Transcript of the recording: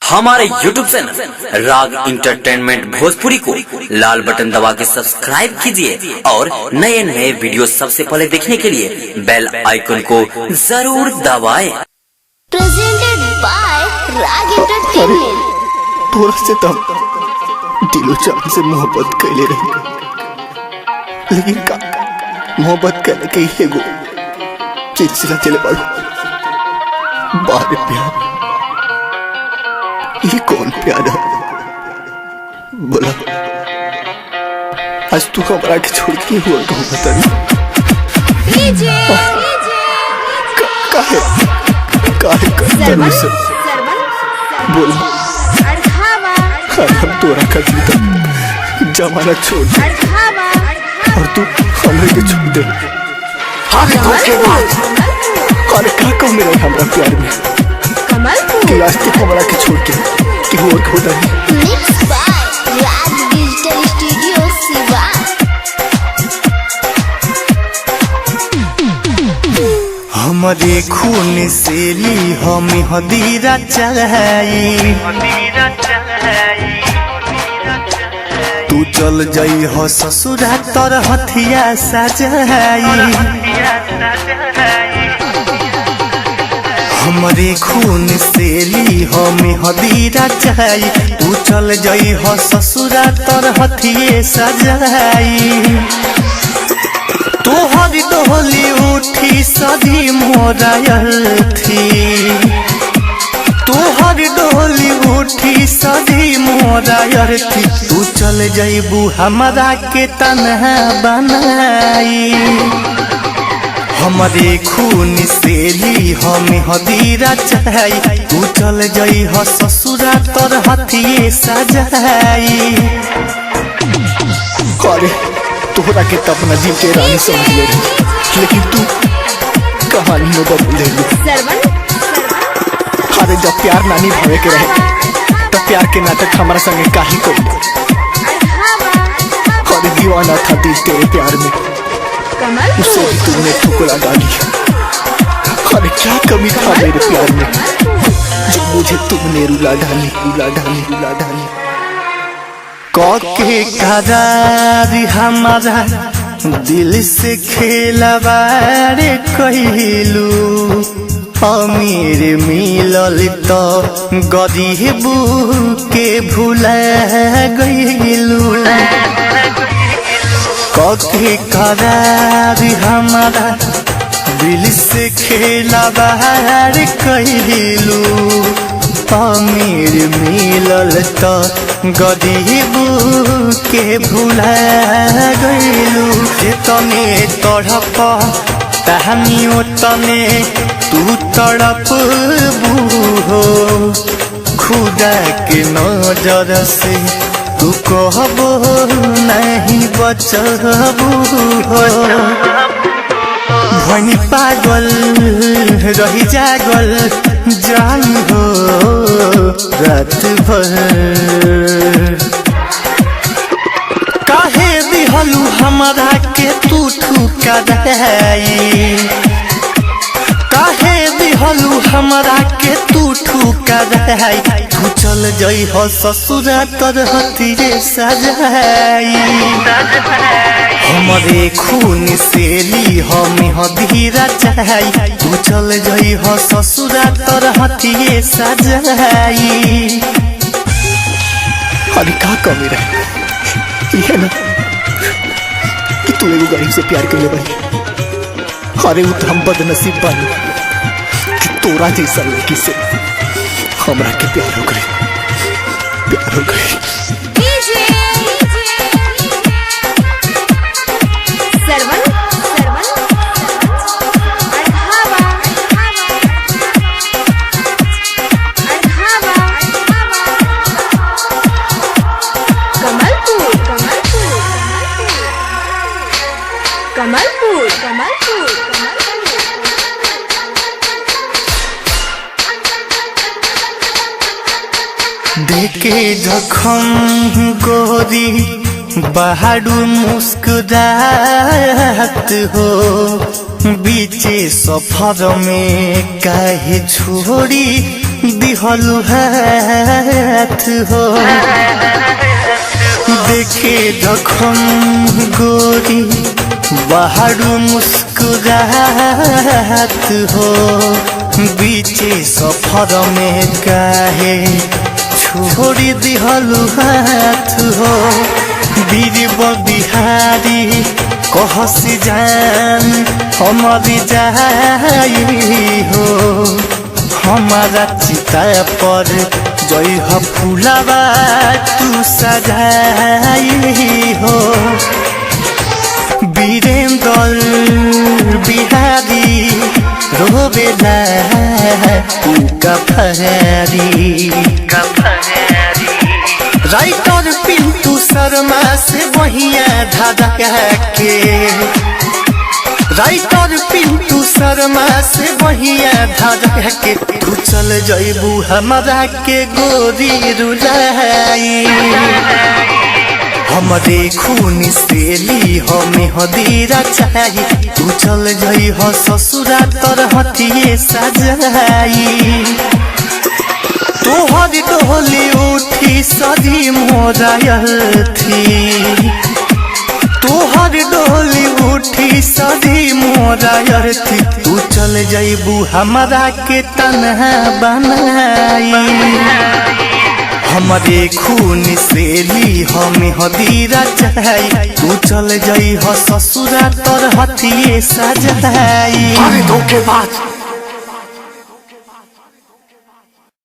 हमारे YouTube channel राग entertainment Bhojpuri को लाल बटन दबा के सब्सक्राइब कीजिए और नए नए वीडियो सबसे पहले देखने के लिए बेल आइकन को जरूर दबाएं। प्रेजेंटेड बाय राग इंटरटेनमेंट। थोड़ा से तब दिलो जान से मोहब्बत कैले रहे, लेकिन का मोहब्बत कैले के ही एगो सिलसिला चले पड़ो बारे प्यार। ये कौन प्यार है बोला? आज तू हमारा के छोड़ के हुआ कहूँ बता नहीं काहे करता मुझसे बोला। हम तोरा कर दिया जमाना छोड़ और तू हमरे के छोड़ दे। अरे का कहो मेरा हमारा प्यार में कि आज तू हमारा के छोड़ के कि और खोदा नहीं। मिक्स बाय राग डिजिटल स्टूडियो शिवा। हमारे खून से ली हमें हदीरा चढ़ाई, तू चल जाई हो ससुरा तर हथिया सजाई। हमारे खून से ली हमें हदीरा चढ़ाई, तू चल जाई हो ससुरा तर हथिये सजाई। तोहर डोली उठी सदी मोरायल थी, तोहर डोली उठी सदी मोरायल थी। तू चल जाइबू हमारा के तन्हा बनाई। हमारे खून से ली हमें हदीरा चढ़ाई, तू चल जाई हो ससुरा तर हथिये सजाई। तोहरा के तब न जीव के रानी समझ ले रही, लेकिन तू कहानी में बदल ले ली। अरे जब प्यार नानी भावे के रहे तब प्यार के नाटक हमारा संगे काहे कर। अरे दीवाना था दिल तेरे प्यार में, उसे भी तुमने ठुकरा डाली। अरे क्या कमी था मेरे प्यार में जो मुझे तुमने रुला डाली, रुला डाली, रुला डाली। के करार हमारा दिल से खेलवारे कहलू, अमीर मिलल तो गरीबू के भूला गईलू। के करार हमारा दिल से खेलवारे कहलू, अमीर मिलल तो गरीबू के भूला गईलू। तने तड़प तहनी तने तू तड़प बूहो, खुदा के नजर से तू कहबो नहीं बचबू हो। भनी पागल रही जागल जान हो रात भर। काहे दिहलू हमारा के तू ठुकराई, काहे दिहलू हमारा के तू ठुकराई। तू चल जाई हो ससुरा तर हथिये सजाई। हमारे खून से ली हमें हदीरा चढ़ाई, तू चल जाई हो ससुरा तर हथिये सजाई। अरे का कमी रहे ये ना कि तू एगो गरीब से प्यार कर ले भाई। अरे वो हम बदनसीब बन कि तोरा जैसा लड़की से हमरा के प्यार हो गई, प्यार हो गई। देखे जखम गोरी बहारू मुस्कुरात हो, बीचे सफर में काहे छोड़ी दिहलु है हो देखे जखम गोरी बाहर मुस्कुरात हो बीचे सफर में काहे छोड़ी दिहलु हाथ हो बीरबल बिहारी कहसी जान हमारी जाई हो हमारा चिता पर जय हो फूलावा तू सजाई हो वीरेंद्र बिहारी रोबेला कफारी राइटर पिंटू शर्मा से वहिया धादा के राइटर पिंटू शर्मा से वहिया धादा के तू चल जइबू हमारा के गोरी रुलाई हमरे खून से ली हमें हदीरा चाहिए तू चल जई हो ससुरा तर हथिये सजाई तोहर डोली उठी सदी मोरायल थी तोहर डोली उठी सदी मोरायल थी तू चल जइबू हमारा के तन्हा बनाई हमरे खून से ली हमें हदीरा चाहिए तू चल जई हो ससुरा तर हथिये सजाई अरे धोखेबाज